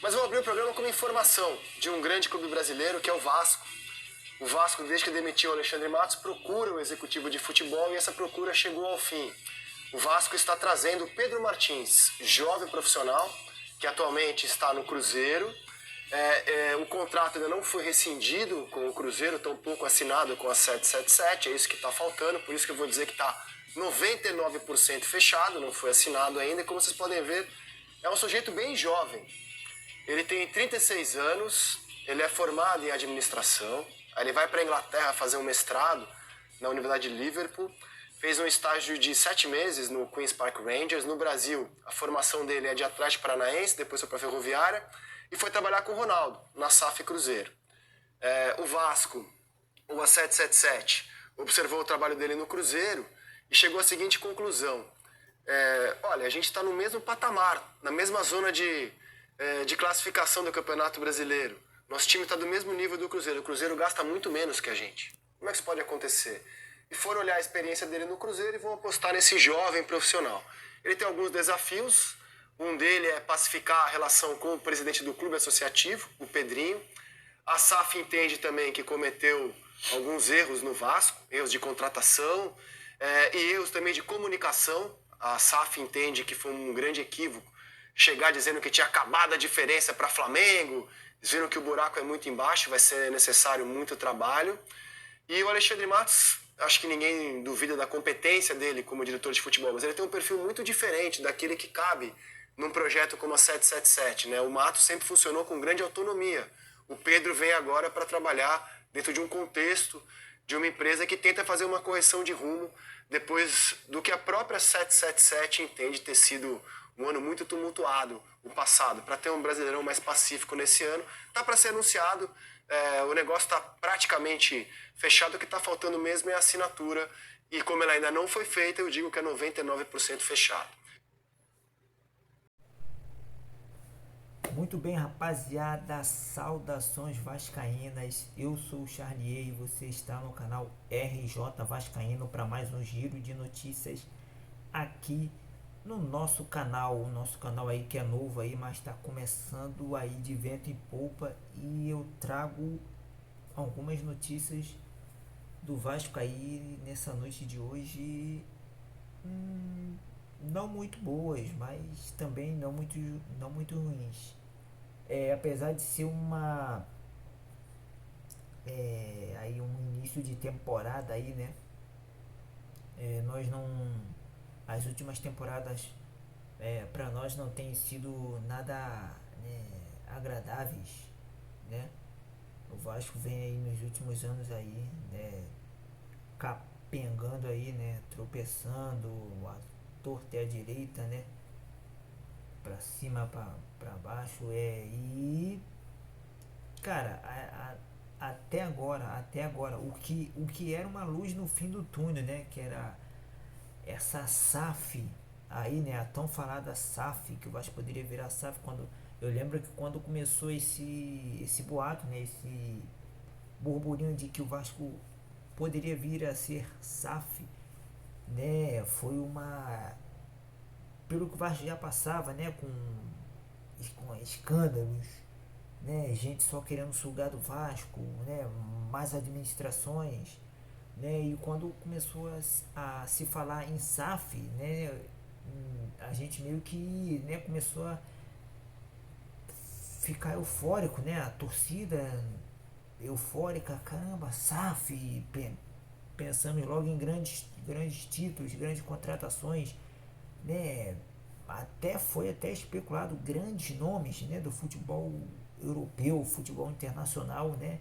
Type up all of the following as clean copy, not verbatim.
Mas vou abrir o programa com uma informação de um grande clube brasileiro, que é o Vasco. O Vasco, desde que demitiu o Alexandre Matos, procura o executivo de futebol e essa procura chegou ao fim. O Vasco está trazendo Pedro Martins, jovem profissional, que atualmente está no Cruzeiro. O contrato ainda não foi rescindido com o Cruzeiro, tampouco assinado com a 777, é isso que está faltando, por isso que eu vou dizer que está 99% fechado, não foi assinado ainda, e como vocês podem ver, é um sujeito bem jovem. Ele tem 36 anos, ele é formado em administração, aí ele vai para a Inglaterra fazer um mestrado na Universidade de Liverpool, fez um estágio de 7 meses no Queen's Park Rangers. No Brasil, a formação dele é de Atlético Paranaense, depois foi para a Ferroviária, e foi trabalhar com o Ronaldo, na SAF Cruzeiro. O Vasco, o A777, observou o trabalho dele no Cruzeiro e chegou à seguinte conclusão. Olha, a gente está no mesmo patamar, na mesma zona de classificação do Campeonato Brasileiro. Nosso time está do mesmo nível do Cruzeiro. O Cruzeiro gasta muito menos que a gente. Como é que isso pode acontecer? E foram olhar a experiência dele no Cruzeiro e vão apostar nesse jovem profissional. Ele tem alguns desafios. Um dele é pacificar a relação com o presidente do clube associativo, o Pedrinho. A SAF entende também que cometeu alguns erros no Vasco, erros de contratação e erros também de comunicação. A SAF entende que foi um grande equívoco chegar dizendo que tinha acabado a diferença para Flamengo. Eles viram que o buraco é muito embaixo, vai ser necessário muito trabalho. E o Alexandre Matos, acho que ninguém duvida da competência dele como diretor de futebol, mas ele tem um perfil muito diferente daquele que cabe num projeto como a 777, né? O Matos sempre funcionou com grande autonomia. O Pedro vem agora para trabalhar dentro de um contexto de uma empresa que tenta fazer uma correção de rumo depois do que a própria 777 entende ter sido um ano muito tumultuado, o passado. Para ter um Brasileirão mais pacífico nesse ano, está para ser anunciado, o negócio está praticamente fechado, o que está faltando mesmo é a assinatura, e como ela ainda não foi feita, eu digo que é 99% fechado. Muito bem, rapaziada, saudações vascaínas, eu sou o Charlier e você está no canal RJ Vascaíno para mais um giro de notícias aqui no nosso canal, o nosso canal aí que é novo aí, mas está começando aí de vento em polpa, e eu trago algumas notícias do Vasco aí nessa noite de hoje, não muito boas, mas também não muito ruins. Apesar de ser aí um início de temporada aí, né? Nós não, as últimas temporadas para nós não tem sido nada, né, agradáveis, né? O Vasco vem aí nos últimos anos aí, né, capengando aí, né, tropeçando a torta e a direita, né, para cima, para baixo, e cara, até agora o que era uma luz no fim do túnel, né, que era essa SAF aí, né, a tão falada SAF, que o Vasco poderia virar SAF. Quando eu lembro que quando começou esse boato, né, esse burburinho de que o Vasco poderia vir a ser SAF, né, foi uma, pelo que o Vasco já passava, né, com escândalos, né, gente só querendo sugar do Vasco, né, mais administrações, né, e quando começou a se falar em SAF, né, a gente meio que, né, começou a ficar eufórico, né, a torcida eufórica, caramba, SAF, pensando logo em grandes títulos, grandes contratações, né, foi até especulado grandes nomes, né, do futebol europeu, futebol internacional, né,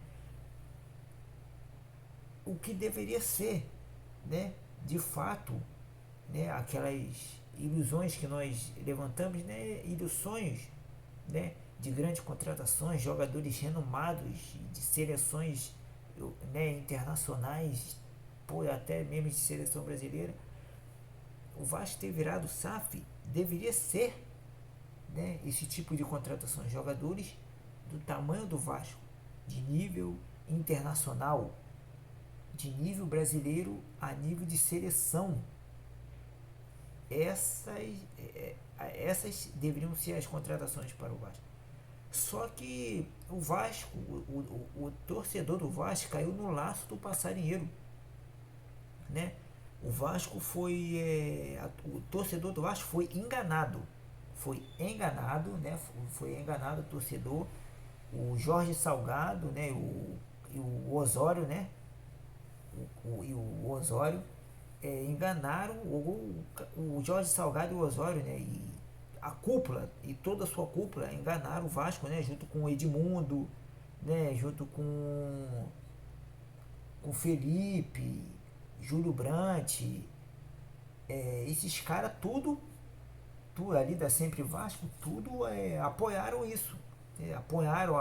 o que deveria ser, né, de fato, né, aquelas ilusões que nós levantamos, né, ilusões, né, de grandes contratações, jogadores renomados de seleções, né, internacionais, pô, até mesmo de seleção brasileira. O Vasco ter virado SAF deveria ser, né, esse tipo de contratações, jogadores do tamanho do Vasco, de nível internacional, de nível brasileiro a nível de seleção. Essas deveriam ser as contratações para o Vasco. Só que o Vasco, o torcedor do Vasco caiu no laço do passarinheiro, né? O Vasco foi, o torcedor do Vasco foi enganado, né? Foi enganado o torcedor, o Jorge Salgado, né? E o Osório, né? E o Osório enganaram o Jorge Salgado e o Osório, né? E a cúpula e toda a sua cúpula enganaram o Vasco, né? Junto com o Edmundo, né? Junto com Felipe, Júlio Brandt, esses caras tudo ali da Sempre Vasco, tudo apoiaram isso, apoiaram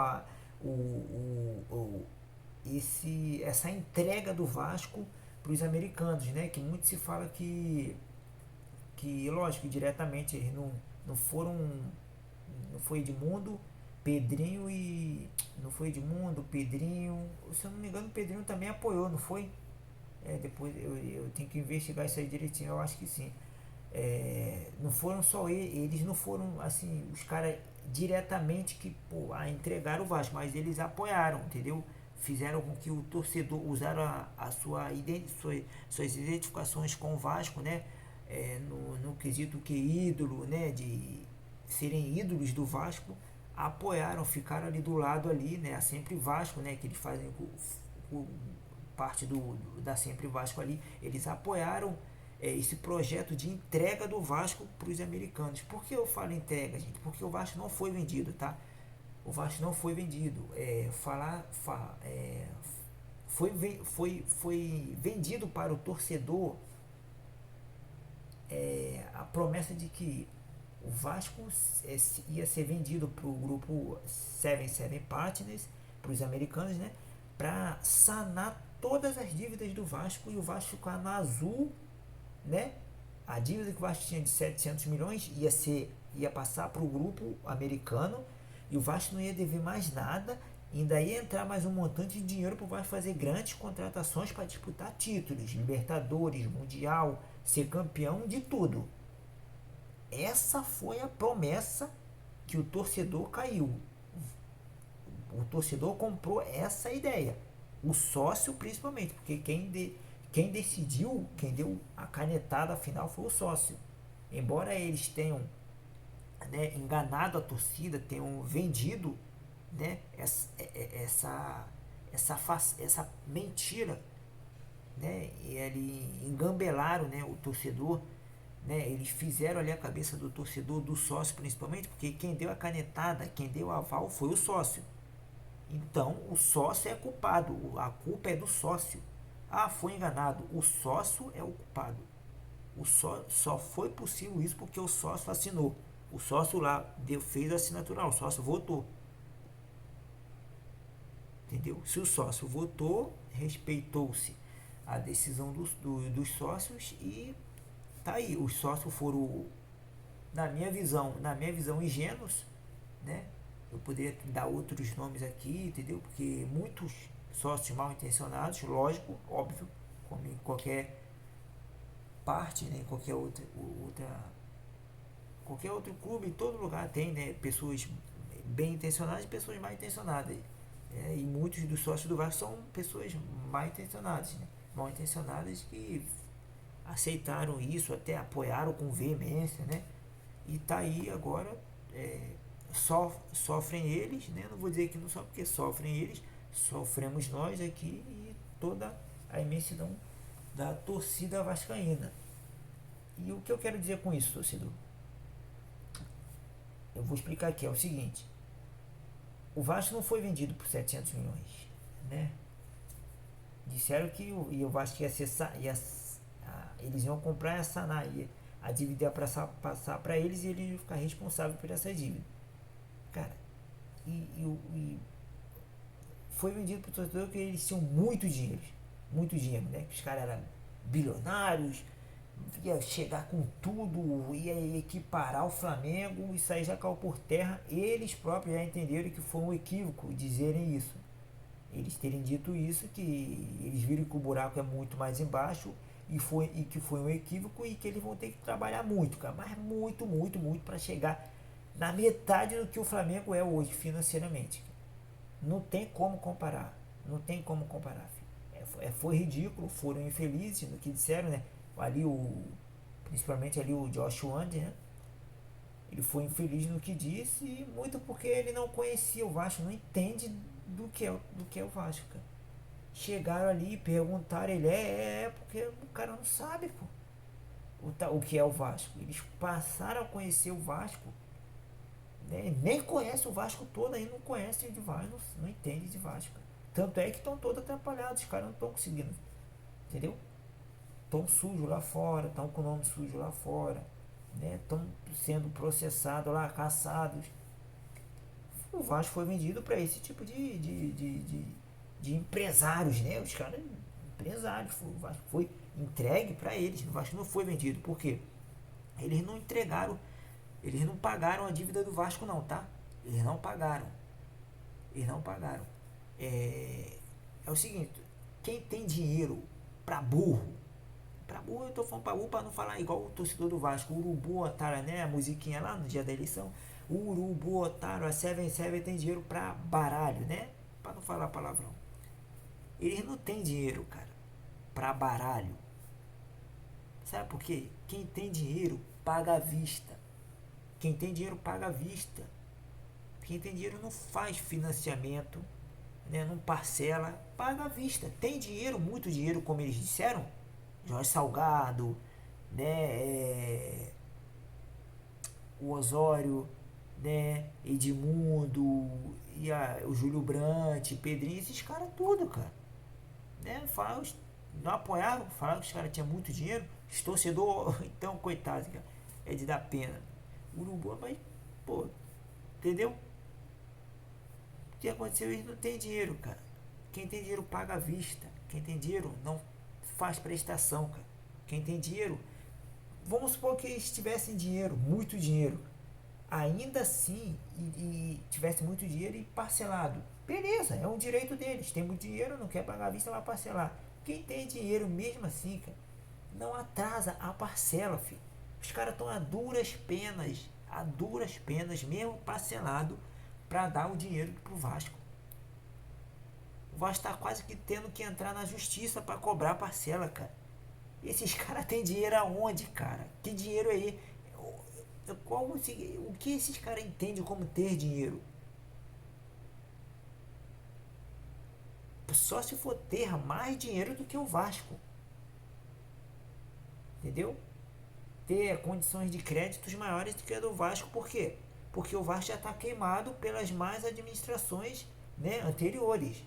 essa entrega do Vasco para os americanos, né? Que muito se fala que lógico, diretamente eles não foram, não foi Edmundo, Pedrinho e não foi Edmundo, Pedrinho, se eu não me engano, o Pedrinho também apoiou, não foi? Depois eu tenho que investigar isso aí direitinho, eu acho que sim. Não foram só eles não foram assim os caras diretamente que entregaram o Vasco, mas eles apoiaram, entendeu? Fizeram com que o torcedor usaram suas identificações com o Vasco, né? No quesito que ídolo, né? De serem ídolos do Vasco, apoiaram, ficaram ali do lado ali, né? A Sempre Vasco, né? Que eles fazem parte da Sempre Vasco ali, eles apoiaram esse projeto de entrega do Vasco para os americanos. Por que eu falo entrega, gente? Porque o Vasco não foi vendido, tá? O Vasco não foi vendido. Foi vendido para o torcedor a promessa de que o Vasco ia ser vendido para o grupo 77 Partners, para os americanos, né? Para sanar todas as dívidas do Vasco e o Vasco ficar no azul, né? A dívida que o Vasco tinha de 700 milhões ia passar para o grupo americano e o Vasco não ia dever mais nada, ainda ia entrar mais um montante de dinheiro para o Vasco fazer grandes contratações para disputar títulos, Libertadores, Mundial, ser campeão de tudo. Essa foi a promessa que o torcedor caiu. O torcedor comprou essa ideia. O sócio principalmente, porque quem decidiu, quem deu a canetada final foi o sócio. Embora eles tenham, né, enganado a torcida, tenham vendido, né, essa mentira, né, e eles engambelaram, né, o torcedor, né, eles fizeram ali a cabeça do torcedor, do sócio principalmente, porque quem deu a canetada, quem deu o aval foi o sócio. Então o sócio é culpado, a culpa é do sócio. Foi enganado, o sócio é o culpado. Só foi possível isso porque o sócio assinou. O sócio lá fez a assinatura, o sócio votou. Entendeu? Se o sócio votou, respeitou-se a decisão dos sócios e tá aí. Os sócios foram, na minha visão ingênuos, né? Eu poderia dar outros nomes aqui, entendeu? Porque muitos sócios mal intencionados, lógico, óbvio, como em qualquer parte, né? Qualquer outro clube, em todo lugar tem, né? Pessoas bem intencionadas e pessoas mal intencionadas. E muitos dos sócios do Vasco são pessoas mal intencionadas, né? Mal intencionadas que aceitaram isso, até apoiaram com veemência, né? E tá aí agora, sofrem eles, né? Não vou dizer que não só porque sofrem eles, sofremos nós aqui e toda a imensidão da torcida vascaína. E o que eu quero dizer com isso, torcedor? Eu vou explicar aqui, é o seguinte: o Vasco não foi vendido por 700 milhões, né? Disseram que o Vasco ia cessar, eles iam comprar e sanar, a dívida ia passar para eles e eles iam ficar responsáveis por essa dívida. Cara, e foi vendido para o torcedor que eles tinham muito dinheiro, né? Que os caras eram bilionários, ia chegar com tudo, ia equiparar o Flamengo, isso aí já caiu por terra. Eles próprios já entenderam que foi um equívoco dizerem isso. Eles terem dito isso, que eles viram que o buraco é muito mais embaixo e que foi um equívoco e que eles vão ter que trabalhar muito, cara, mas muito para chegar na metade do que o Flamengo é hoje financeiramente. Não tem como comparar. Não tem como comparar, filho. Foi ridículo, foram infelizes no que disseram, né? Ali principalmente ali o Josh Wander, né? Ele foi infeliz no que disse, e muito porque ele não conhecia o Vasco, não entende do que é o Vasco, cara. Chegaram ali e perguntaram, ele porque o cara não sabe, pô, o que é o Vasco. Eles passaram a conhecer o Vasco, né? Nem conhece o Vasco todo, aí não conhece de Vasco, não entende de Vasco. Tanto é que estão todos atrapalhados, os caras não estão conseguindo, entendeu? Estão sujos lá fora, estão com o nome sujo lá fora, né? Estão sendo processados lá, caçados. O Vasco foi vendido para esse tipo de empresários, né? Os caras, empresários, o Vasco foi entregue para eles. O Vasco não foi vendido, por quê? Eles não entregaram, eles não pagaram a dívida do Vasco não, tá? Eles não pagaram. Eles não pagaram. É o seguinte, quem tem dinheiro para burro, eu tô falando pra burro pra não falar igual o torcedor do Vasco, o urubu otário, né? A musiquinha lá no dia da eleição, o urubu otário, a 77 tem dinheiro pra baralho, né? Pra não falar palavrão. Eles não tem dinheiro, cara, pra baralho. Sabe por quê? Quem tem dinheiro paga à vista. Quem tem dinheiro paga à vista. Quem tem dinheiro não faz financiamento, né? Não parcela, paga à vista. Tem dinheiro, muito dinheiro, como eles disseram. Jorge Salgado, né? O Osório, né? Edmundo, o Júlio Brandt, Pedrinho, esses caras tudo, cara. Né? Não apoiaram, falaram que os caras tinham muito dinheiro. Os torcedores, então, coitado, cara, é de dar pena. Urubu, mas, pô, entendeu? O que aconteceu? Eles não tem dinheiro, cara. Quem tem dinheiro paga à vista. Quem tem dinheiro não faz prestação, cara. Quem tem dinheiro, vamos supor que eles tivessem dinheiro, muito dinheiro, ainda assim, e tivesse muito dinheiro e parcelado, beleza, é um direito deles. Tem muito dinheiro, não quer pagar à vista, vai parcelar. Quem tem dinheiro mesmo assim, cara, não atrasa a parcela, filho. Os caras estão a duras penas, mesmo parcelado, para dar o dinheiro pro Vasco. O Vasco tá quase que tendo que entrar na justiça para cobrar a parcela, cara. E esses caras têm dinheiro aonde, cara? Que dinheiro aí? O que esses caras entendem como ter dinheiro? Só se for ter mais dinheiro do que o Vasco. Entendeu? Ter condições de créditos maiores do que a do Vasco. Por quê? Porque o Vasco já está queimado pelas más administrações, né, anteriores.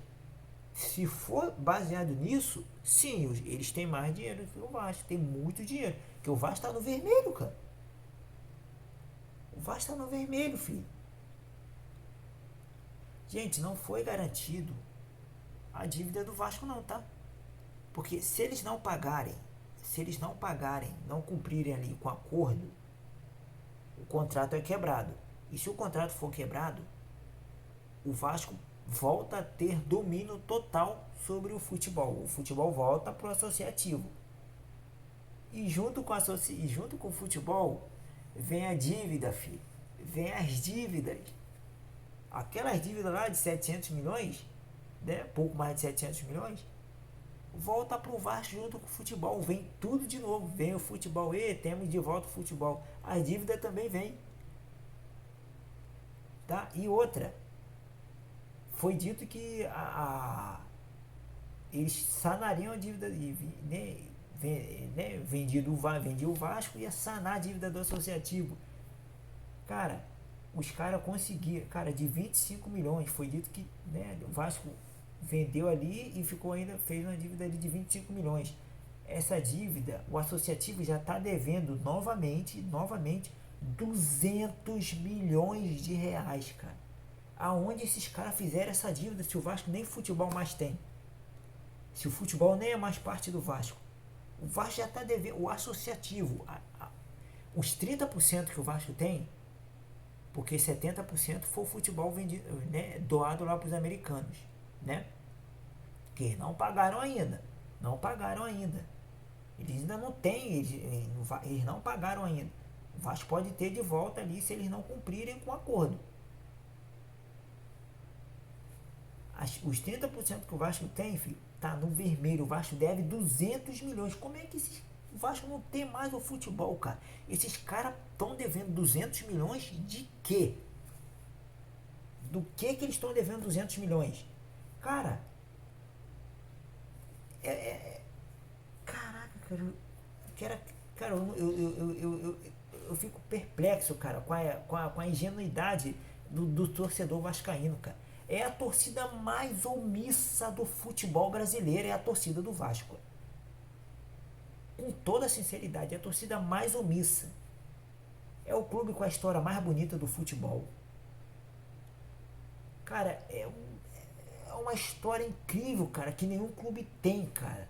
Se for baseado nisso, sim, eles têm mais dinheiro que o Vasco. Tem muito dinheiro. Porque o Vasco está no vermelho, cara. O Vasco está no vermelho, filho. Gente, não foi garantido a dívida do Vasco não, tá? Porque se eles não pagarem, não cumprirem ali com o acordo, o contrato é quebrado. E se o contrato for quebrado, o Vasco volta a ter domínio total sobre o futebol. O futebol volta para o associativo. E junto com o futebol vem a dívida, filho. Vem as dívidas. Aquelas dívidas lá de 700 milhões, né? Pouco mais de 700 milhões, volta para o Vasco junto com o futebol. Vem tudo de novo. Vem o futebol. Temos de volta o futebol. A dívida também vem. Tá? E outra. Foi dito que eles sanariam a dívida, vendia o Vasco, ia sanar a dívida do associativo. Cara, os caras conseguiram, cara, de 25 milhões, foi dito que, né, o Vasco vendeu ali e fez uma dívida ali de 25 milhões. Essa dívida, o associativo já está devendo novamente 200 milhões de reais, cara. Aonde esses caras fizeram essa dívida se o Vasco nem futebol mais tem? Se o futebol nem é mais parte do Vasco. O Vasco já está devendo, o associativo, os 30% que o Vasco tem, porque 70% foi o futebol vendido, né, doado lá para os americanos, né? Que não pagaram ainda. Eles ainda não têm, eles não pagaram ainda. Vasco pode ter de volta ali se eles não cumprirem com o acordo. Os 30% que o Vasco tem, filho, tá no vermelho. O Vasco deve 200 milhões. Como é que o Vasco não tem mais o futebol, cara? Esses caras estão devendo 200 milhões de quê? Do que eles estão devendo 200 milhões? Cara, caraca, cara, eu fico perplexo, cara, com a ingenuidade do torcedor vascaíno, cara. É a torcida mais omissa do futebol brasileiro, é a torcida do Vasco. Com toda sinceridade, é a torcida mais omissa. É o clube com a história mais bonita do futebol. Cara, é uma história incrível, cara, que nenhum clube tem, cara.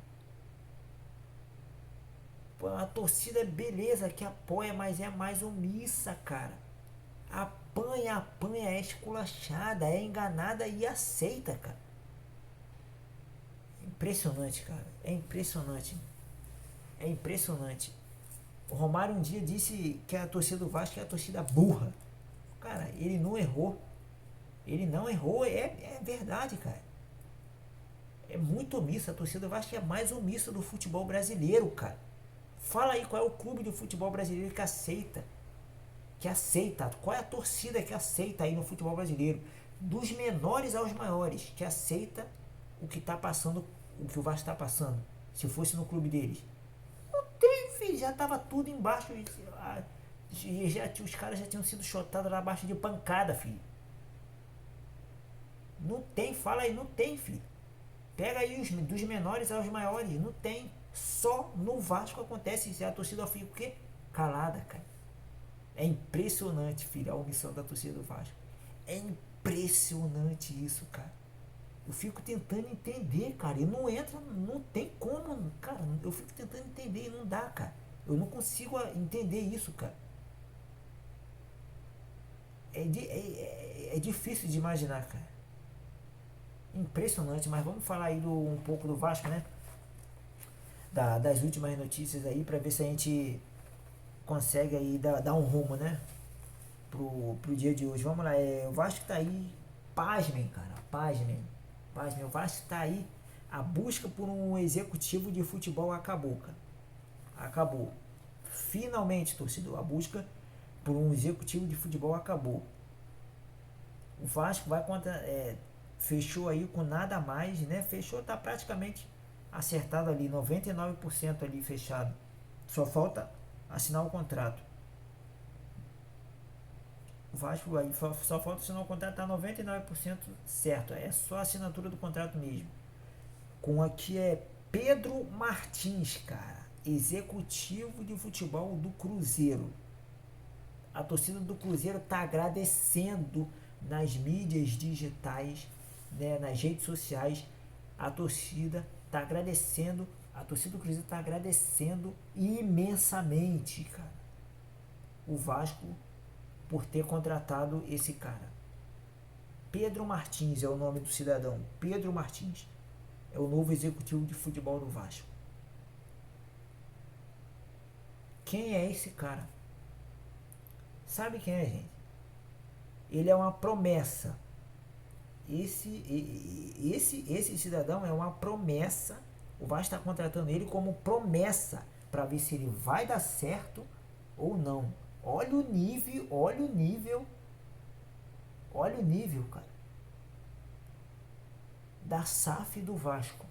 A torcida é beleza, que apoia, mas é mais omissa, cara. Apanha, é esculachada, é enganada e aceita, cara. Impressionante, cara. É impressionante. É impressionante. O Romário um dia disse que a torcida do Vasco é a torcida burra. Cara, ele não errou. Ele não errou, é verdade, cara. É muito omissa. A torcida do Vasco é a mais omissa do futebol brasileiro, cara. Fala aí qual é o clube de futebol brasileiro que aceita. Qual é a torcida que aceita aí no futebol brasileiro? Dos menores aos maiores, que aceita o que tá passando, o que o Vasco tá passando. Se fosse no clube deles. Não tem, filho. Já tava tudo embaixo. Os caras já tinham sido chotados lá abaixo de pancada, filho. Não tem, fala aí, não tem, filho. Pega aí dos menores aos maiores, não tem. Só no Vasco acontece isso. A torcida fica o quê? Calada, cara. É impressionante, filho, a omissão da torcida do Vasco. É impressionante isso, cara. Eu fico tentando entender, cara. E não entra, não tem como, cara. Eu fico tentando entender e não dá, cara. Eu não consigo entender isso, cara. É difícil de imaginar, cara. Impressionante, mas vamos falar aí um pouco do Vasco, né? Das últimas notícias aí, pra ver se a gente consegue aí dar um rumo, né? Pro dia de hoje. Vamos lá, o Vasco tá aí, pasmem, cara, pasmem. O Vasco tá aí, a busca por um executivo de futebol acabou, cara. Acabou. Finalmente, torcedor, a busca por um executivo de futebol acabou. O Vasco vai fechou aí com nada mais, né? Fechou, tá praticamente acertado ali, 99% ali fechado. Só falta assinar o contrato. O Vasco aí só falta assinar o contrato, tá 99% certo. É só a assinatura do contrato mesmo. Com aqui é Pedro Martins, cara, executivo de futebol do Cruzeiro. A torcida do Cruzeiro tá agradecendo nas mídias digitais, né, nas redes sociais. A torcida tá agradecendo. A torcida do Cruzeiro tá agradecendo imensamente, cara, o Vasco por ter contratado esse cara. Pedro Martins é o nome do cidadão. Pedro Martins é o novo executivo de futebol do Vasco. Quem é esse cara? Sabe quem é, gente? Ele é uma promessa. Esse cidadão é uma promessa. O Vasco está contratando ele como promessa para ver se ele vai dar certo ou não. Olha o nível, cara, da SAF do Vasco.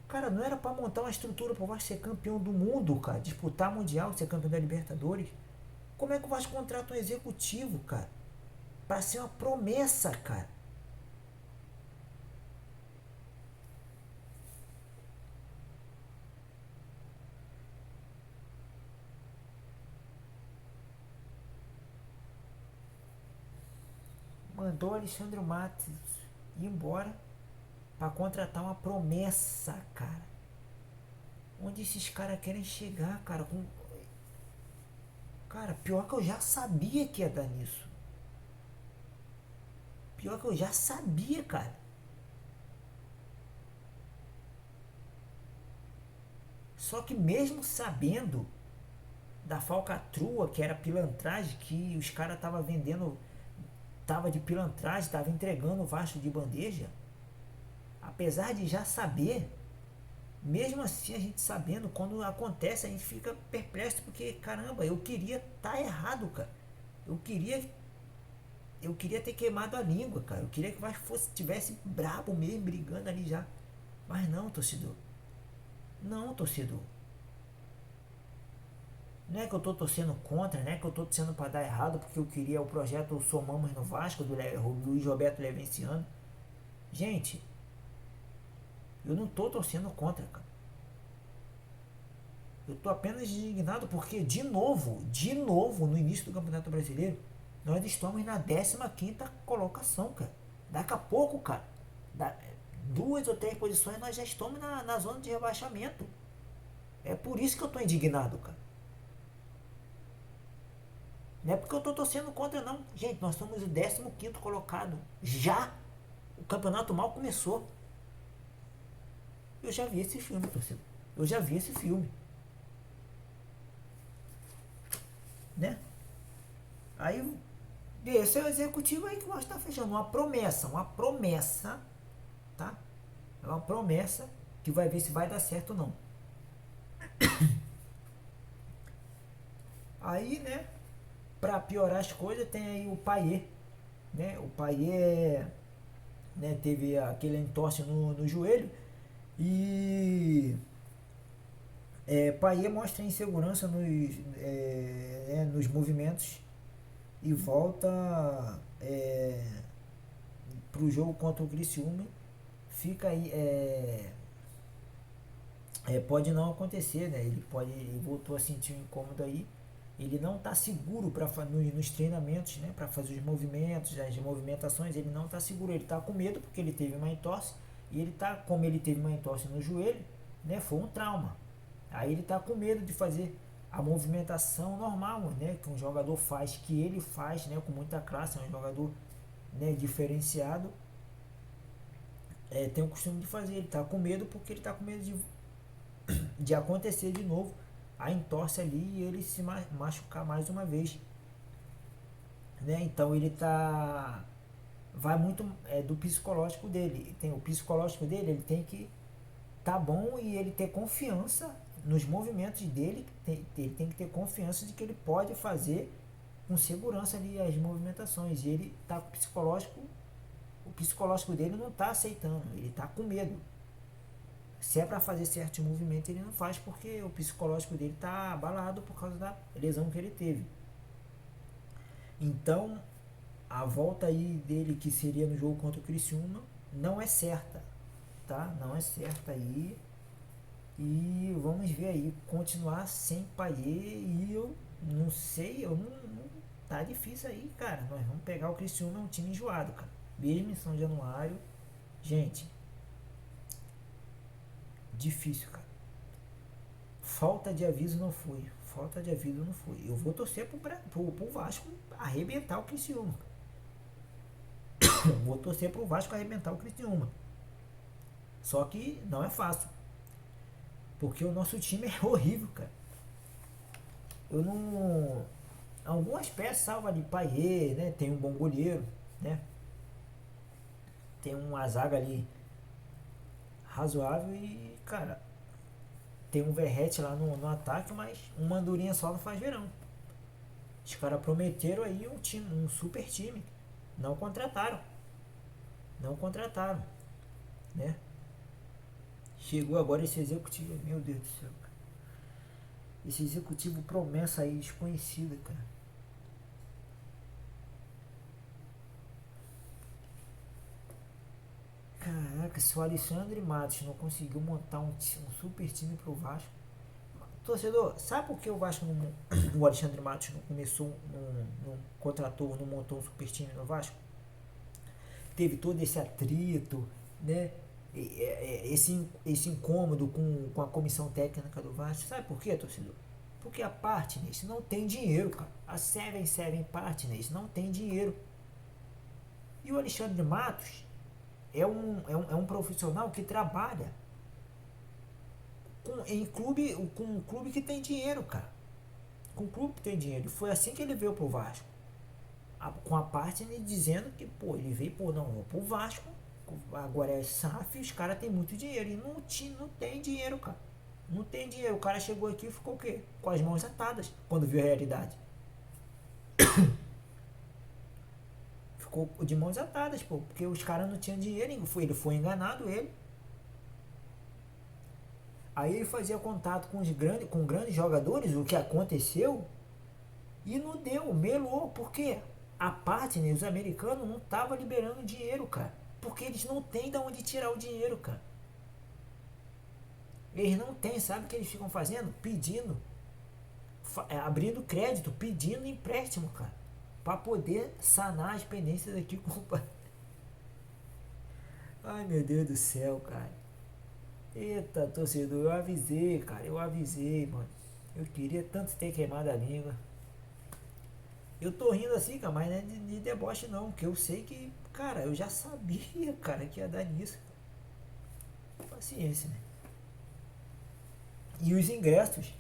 Cara, não era para montar uma estrutura para o Vasco ser campeão do mundo, cara, disputar mundial, ser campeão da Libertadores. Como é que o Vasco contrata um executivo, cara, para ser uma promessa, cara? Mandou Alexandre Matos ir embora para contratar uma promessa, cara. Onde esses caras querem chegar, cara? Cara, pior que eu já sabia que ia dar nisso. Pior que eu já sabia, cara. Só que mesmo sabendo, da falcatrua, que era pilantragem, que os caras estavam vendendo, tava de pilantragem, tava entregando o Vasco de bandeja. Apesar de já saber, mesmo assim a gente sabendo, quando acontece a gente fica perplexo, porque caramba, eu queria estar errado, cara. Eu queria ter queimado a língua, cara. Eu queria que o Vasco tivesse brabo mesmo, brigando ali já. Mas não, torcedor. Não, torcedor. Não é que eu tô torcendo contra, não é que eu tô torcendo para dar errado, porque eu queria o projeto Somamos no Vasco, do Luiz Roberto Levenciano. Gente, eu não tô torcendo contra, cara. Eu tô apenas indignado porque, de novo, no início do Campeonato Brasileiro, nós estamos na 15ª colocação, cara. Daqui a pouco, cara, 2 ou 3 posições nós já estamos na zona de rebaixamento. É por isso que eu tô indignado, cara. Não é porque eu tô torcendo contra, não. Gente, nós somos o 15º colocado. Já! O campeonato mal começou. Eu já vi esse filme, torcedor. Eu já vi esse filme. Né? Aí, esse é o executivo aí que nós está fechando. Uma promessa, tá? É uma promessa que vai ver se vai dar certo ou não. Aí, né? Pra piorar as coisas, tem aí o Payet, né? O Payet, né, teve aquele entorse no joelho e Payet mostra insegurança nos movimentos e volta pro jogo contra o Criciúma. Fica aí, pode não acontecer, né? Ele voltou a sentir um incômodo aí. Ele não está seguro nos treinamentos, né? Para fazer os movimentos, as movimentações, ele não está seguro. Ele está com medo porque ele teve uma entorse e como ele teve uma entorse no joelho, né? Foi um trauma. Aí ele está com medo de fazer a movimentação normal, né? Que um jogador faz, que ele faz, né? Com muita classe, é um jogador, né, diferenciado. Tem o costume de fazer. Ele está com medo porque ele está com medo de acontecer de novo a entorse ali e ele se machucar mais uma vez, né? Então ele vai muito do psicológico dele. Tem o psicológico dele, ele tem que tá bom e ele ter confiança nos movimentos dele. Ele tem que ter confiança de que ele pode fazer com segurança ali as movimentações. E ele tá com o psicológico dele não tá aceitando, ele tá com medo. Se é para fazer certos movimentos, ele não faz porque o psicológico dele está abalado por causa da lesão que ele teve. Então, a volta aí dele, que seria no jogo contra o Criciúma, não é certa, tá? Não é certa aí. E vamos ver aí, continuar sem Payet. E eu não sei, tá difícil aí, cara. Nós vamos pegar o Criciúma, é um time enjoado, cara. Mesmo em São Januário, gente, difícil, cara. Falta de aviso não foi. Eu vou torcer pro Vasco arrebentar o Criciúma. Vou torcer pro Vasco arrebentar o Criciúma. Só que não é fácil. Porque o nosso time é horrível, cara. Eu não... Algumas peças salva de Payet, né? Tem um bom goleiro, né? Tem uma zaga ali razoável e, cara, tem um Verrete lá no ataque, mas uma andorinha só não faz verão. Os caras prometeram aí um super time. Não contrataram, né? Chegou agora esse executivo, meu Deus do céu, cara. Esse executivo promessa aí desconhecida, cara. Caraca, se o Alexandre Matos não conseguiu montar um super time pro Vasco. Torcedor, sabe por que o Vasco o Alexandre Matos não começou, não contratou, não montou um super time no Vasco? Teve todo esse atrito, né? Esse incômodo com a comissão técnica do Vasco. Sabe por quê, torcedor? Porque a Partners não tem dinheiro, cara. A Seven Partners não tem dinheiro. E o Alexandre Matos é um profissional que trabalha com um clube que tem dinheiro, cara. que um clube que tem dinheiro. E foi assim que ele veio pro Vasco. Com a parte ele dizendo que, pô, ele veio, pô, não, vou pro Vasco. Agora é SAF e os caras têm muito dinheiro. E não tem dinheiro, cara. Não tem dinheiro. O cara chegou aqui e ficou o quê? Com as mãos atadas quando viu a realidade. Ficou de mãos atadas, pô. Porque os caras não tinham dinheiro. Ele foi enganado, ele. Aí ele fazia contato com grandes jogadores, o que aconteceu, e não deu, melou. Por quê? A Partner, os americanos, não estavam liberando dinheiro, cara. Porque eles não têm de onde tirar o dinheiro, cara. Eles não têm, sabe o que eles ficam fazendo? Pedindo, abrindo crédito, pedindo empréstimo, cara. Pra poder sanar as pendências aqui com o pai. Ai, meu Deus do céu, cara. Eita, torcedor, eu avisei, cara. Eu avisei, mano. Eu queria tanto ter queimado a língua. Eu tô rindo assim, cara, mas não é de deboche não. Porque eu sei que, cara, eu já sabia, cara, que ia dar nisso. Paciência, né? E os ingressos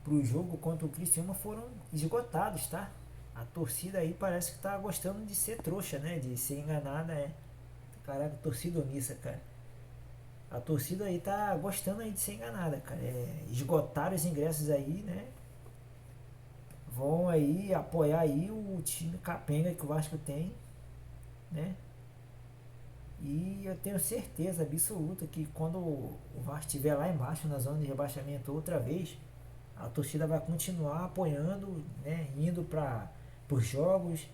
pro jogo contra o Criciúma foram esgotados, tá? A torcida aí parece que tá gostando de ser trouxa, né? De ser enganada, Caraca, torcida omissa, cara. A torcida aí tá gostando aí de ser enganada, cara. Esgotaram os ingressos aí, né? Vão aí apoiar aí o time capenga que o Vasco tem, né? E eu tenho certeza absoluta que quando o Vasco estiver lá embaixo na zona de rebaixamento outra vez, a torcida vai continuar apoiando, né? Indo para os jogos.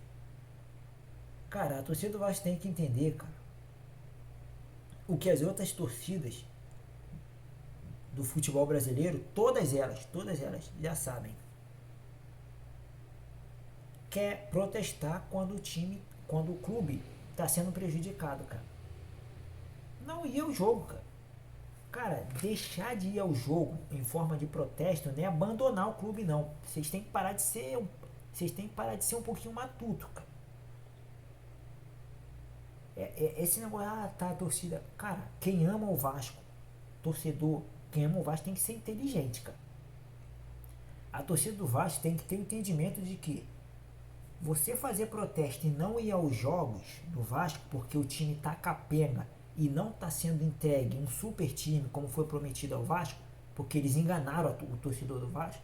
Cara, a torcida do Vasco tem que entender, cara, o que as outras torcidas do futebol brasileiro, todas elas já sabem. Quer protestar quando o clube está sendo prejudicado, cara. Não ir ao jogo, cara. Cara, deixar de ir ao jogo em forma de protesto não é abandonar o clube, não. Vocês têm que parar de ser um pouquinho matuto, cara. Esse negócio, tá, a torcida. Cara, quem ama o Vasco, torcedor, quem ama o Vasco tem que ser inteligente, cara. A torcida do Vasco tem que ter o entendimento de que você fazer protesto e não ir aos jogos do Vasco porque o time tá capenga e não tá sendo entregue um super time como foi prometido ao Vasco, porque eles enganaram o torcedor do Vasco.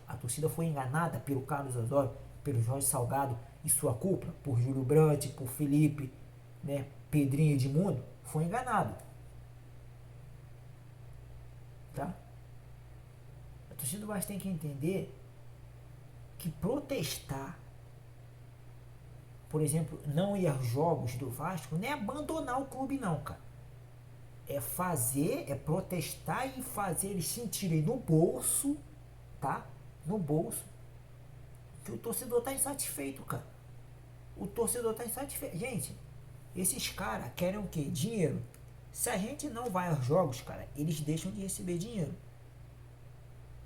A torcida foi enganada pelo Carlos Osório, pelo Jorge Salgado e sua cúpula, por Júlio Brandt, por Felipe, né, Pedrinho Edmundo, foi enganado. Tá? A torcida do Vasco tem que entender que protestar, por exemplo, não ir aos jogos do Vasco, não é abandonar o clube não, cara. É protestar e fazer eles sentirem no bolso, tá? No bolso, que o torcedor tá insatisfeito, cara. O torcedor tá insatisfeito. Gente, esses caras querem o quê? Dinheiro. Se a gente não vai aos jogos, cara, eles deixam de receber dinheiro.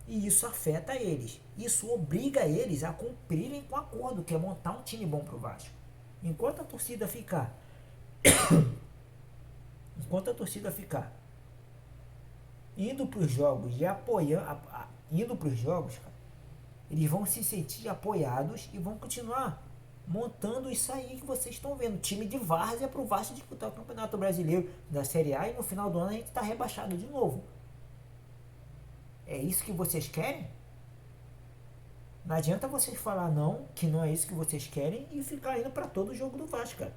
E isso afeta eles. Isso obriga eles a cumprirem com o acordo, que é montar um time bom pro Vasco. Enquanto a torcida ficar indo pros jogos e apoiando, indo pros jogos, cara, eles vão se sentir apoiados e vão continuar montando isso aí que vocês estão vendo. Time de várzea pro Vasco disputar o Campeonato Brasileiro da Série A e no final do ano a gente tá rebaixado de novo. É isso que vocês querem? Não adianta vocês falar não, que não é isso que vocês querem e ficar indo para todo jogo do Vasco, cara.